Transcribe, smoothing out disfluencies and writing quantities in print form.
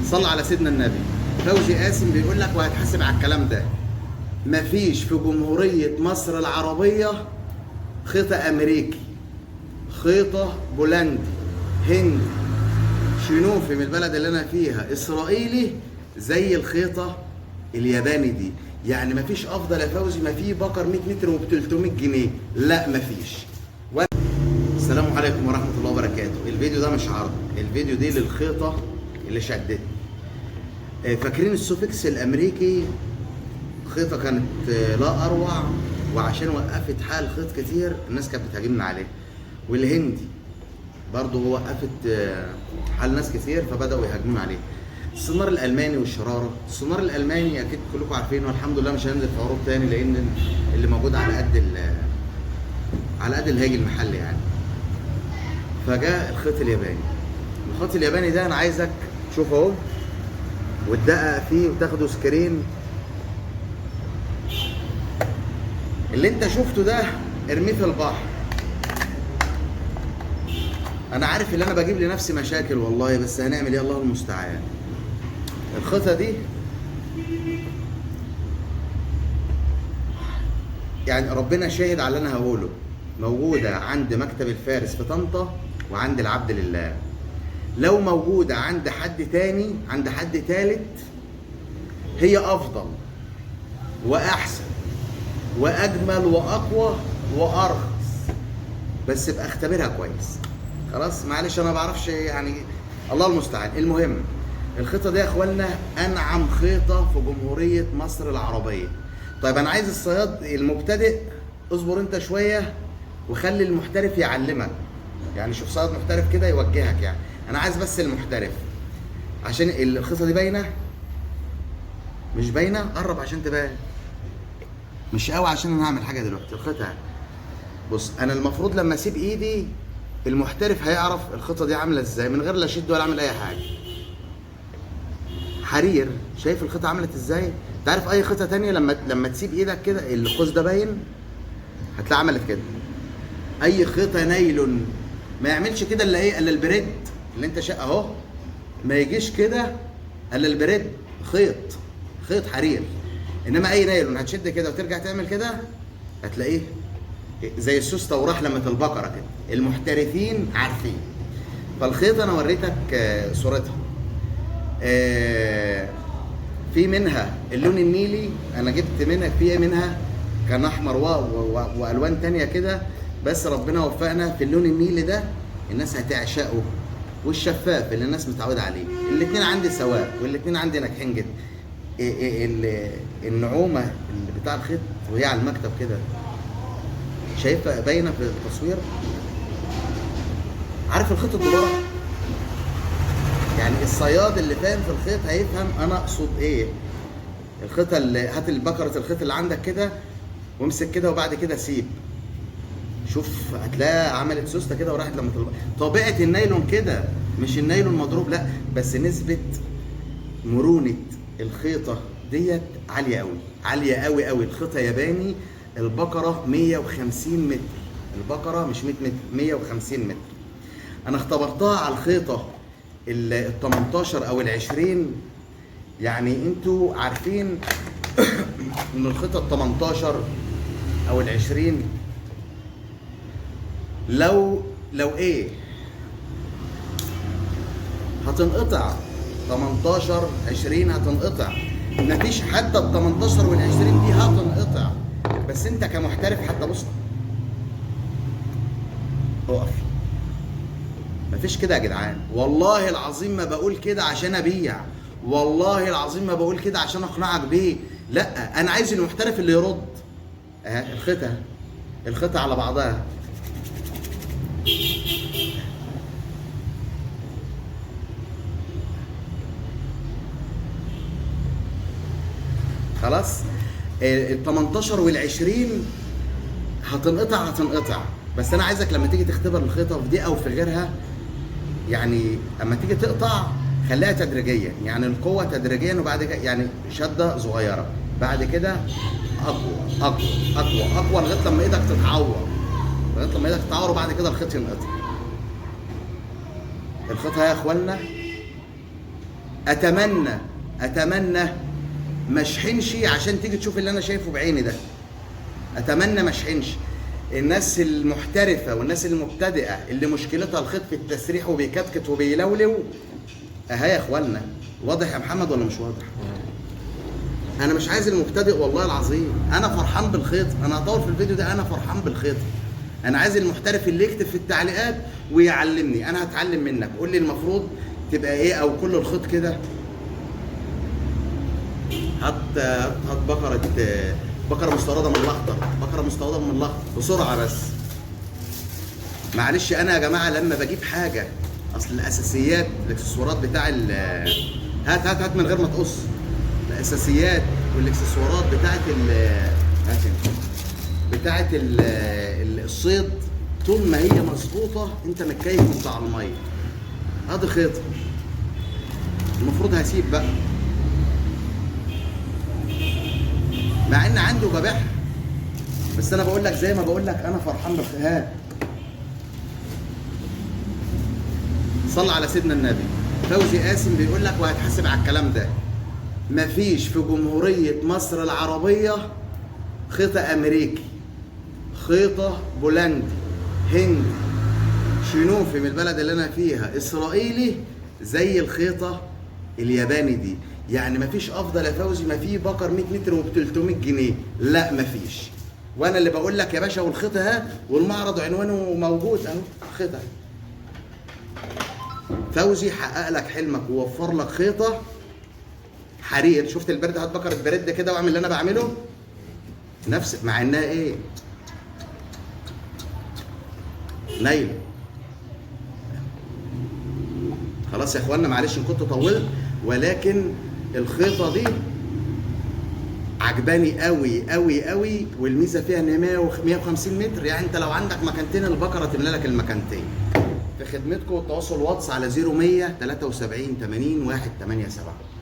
صلى على سيدنا النبي. فوزي قاسم بيقول لك وهتحاسب على الكلام ده. مفيش في جمهورية مصر العربية خيطة أمريكي، خيطة بولندي، هندي، شنوفي من البلد اللي أنا فيها، إسرائيلي، زي الخيطة الياباني دي. يعني مفيش أفضل يا فوزي، ما في بكر 100 متر وب 300 جنيه، لا مفيش. السلام عليكم ورحمة الله وبركاته. الفيديو ده مش عرض، الفيديو دي للخيطة اللي شدتني. فاكرين السوفكس الأمريكي؟ خيطة كانت لا أروع، وعشان وقفت حال خيط كتير الناس كانت بتهاجمنا عليه. والهندي برضه هو وقفت حال ناس كتير فبدأوا يهاجمون عليه. السونار الألماني والشرارة. السونار الألماني أكيد كلكم عارفينه، والحمد لله مش هننزل في عروض تاني لأن اللي موجود على قد الهاجي المحلي يعني. فجاء الخيط الياباني. الخيط الياباني ده أنا عايزك تشوفه أهو وتدقق فيه وتاخده سكرين. اللي انت شفته ده ارميه في البحر. انا عارف ان انا بجيب لنفسي مشاكل والله، بس هنعمل ايه؟ الله المستعان. الخيطه دي يعني ربنا شاهد على اللي انا هقوله، موجوده عند مكتب الفارس في طنطا وعند العبد لله. لو موجوده عند حد تاني، عند حد تالت، هي افضل واحسن واجمل واقوى وارخص، بس ابقى اختبرها كويس. خلاص معلش انا ما بعرفش يعني، الله المستعان. المهم الخيطه دي يا اخوانا انعم خيطه في جمهوريه مصر العربيه. طيب انا عايز الصياد المبتدئ، اصبر انت شويه وخلي المحترف يعلمك. يعني شوف صياد محترف كده يوجهك يعني. انا عايز بس المحترف، عشان الخيطه دي باينه مش باينه، قرب عشان تبان. مش قوي عشان انا هعمل حاجه دلوقتي. الخيطه بص، انا المفروض لما اسيب ايدي المحترف هيعرف الخيطه دي عامله ازاي من غير لا اشد ولا اعمل اي حاجه. حرير، شايف الخيطه عملت ازاي؟ انت عارف اي خيطه تانية لما تسيب ايدك كده القوس ده باين، هتلاقي عملت كده. اي خيطه نايلون ما يعملش كده الا ايه؟ الا البريد اللي انت اهو، ما يجيش كده الا البريد. خيط حرير. انما اي نايلون هتشد كده وترجع تعمل كده هتلاقيه زي السوسته وراح لما البقره كده. المحترفين عارفين. فالخيطه انا وريتك صورتها. في منها اللون النيلي، انا جبت منها كان احمر والوان تانية كده، بس ربنا وفقنا في اللون النيلي ده الناس هتعشقه، والشفاف اللي الناس متعوده عليه. الاثنين عندي سواء والاثنين عندي ناجحين جدا. النعومه اللي بتاع الخيط وهي على المكتب كده، شايفها باينه في التصوير. عارف الخيط الدولار؟ يعني الصياد اللي فاهم في الخيط هيفهم انا اقصد ايه. الخيطه اللي هات البكره الخيط اللي عندك كده وامسك كده وبعد كده سيب، شوف هتلاقيها عملت سوسته كده وراحت لما طبيعه النايلون كده، مش النايلون مضروب لا، بس نسبه مرونه الخيطه ديت عاليه قوي، عاليه قوي قوي. الخيطه ياباني، البقره 150 متر، البقره مش 100 متر، 150 متر. انا اختبرتها على الخيطه ال 18 او ال 20. يعني انتوا عارفين ان الخيطه ال 18 او ال 20 لو ايه هتنقطع. 18 20 هتنقطع، مفيش حتى ال 18 وال 20 دي هتنقطع. بس انت كمحترف حتى بص اقف، مفيش كده يا جدعان. والله العظيم ما بقول كده عشان ابيع، والله العظيم ما بقول كده عشان اقنعك بيه، لا انا عايز المحترف اللي يرد. الخيطه على بعضها. خلاص ال 18 وال 20 هتنقطع. بس انا عايزك لما تيجي تختبر الخيطه في دي او في غيرها، يعني اما تيجي تقطع خليها تدريجيا، يعني القوه تدريجيا، وبعد كده يعني شده صغيره، بعد كده اقوى لغايه لما ايدك تتعور، وبعد كده الخيط ينقطع. الخيط يا اخوانا اتمنى ما اشحنش عشان تيجي تشوف اللي انا شايفه بعيني ده. اتمنى ما اشحنش. الناس المحترفه والناس المبتدئه اللي مشكلتها الخيط في التسريح وبيكتكت وبيلولو، اها يا اخوانا، واضح يا محمد ولا مش واضح؟ انا مش عايز المبتدئ والله العظيم، انا فرحان بالخيط، انا هطول في الفيديو ده، انا فرحان بالخيط. انا عايز المحترف اللي يكتب في التعليقات ويعلمني، انا هتعلم منك، قول لي المفروض تبقى ايه، او كل الخيط كده. هات بقره مستورده من الاخضر، بقره مستورده من الاخضر بسرعه بس. معلش انا يا جماعه لما بجيب حاجه، اصل الاساسيات الاكسسوارات بتاع هات من غير ما تقص. الاساسيات والاكسسوارات بتاعت الصيد طول ما هي مظبوطه انت متكيف وانت على الميه. ادي خيط المفروض هسيب بقى، مع ان عندي وببيعها، بس انا بقول لك زي ما بقول لك انا فرحان بالخيط. صلى على سيدنا النبي. فوزي قاسم بيقول لك وهتحاسب على الكلام ده. مفيش في جمهورية مصر العربية خيطة أمريكي، خيطة بولندي، هندي، شينوفي من البلد اللي أنا فيها، إسرائيلي زي الخيطة الياباني دي. يعني مفيش أفضل يا فوزي، ما في بقر 100 متر وب 300 جنيه، لا مفيش. وأنا اللي بقول لك يا باشا، والخيطة اهي، والمعرض عنوانه موجود أهو، خيطة. فوزي حقق لك حلمك ووفر لك خيطة حرير. شفت البرد؟ هات بكره برد كده واعمل اللي انا بعمله نفس، مع انها ايه، نايل. خلاص يا اخوانا معلش ان كنت طولت، ولكن الخيطه دي عجباني قوي قوي قوي، والميزه فيها ان 150 متر، يعني انت لو عندك مكانتين البقره تملى لك المكانتين. في خدمتكم، التواصل واتس على 0100 73 80 187.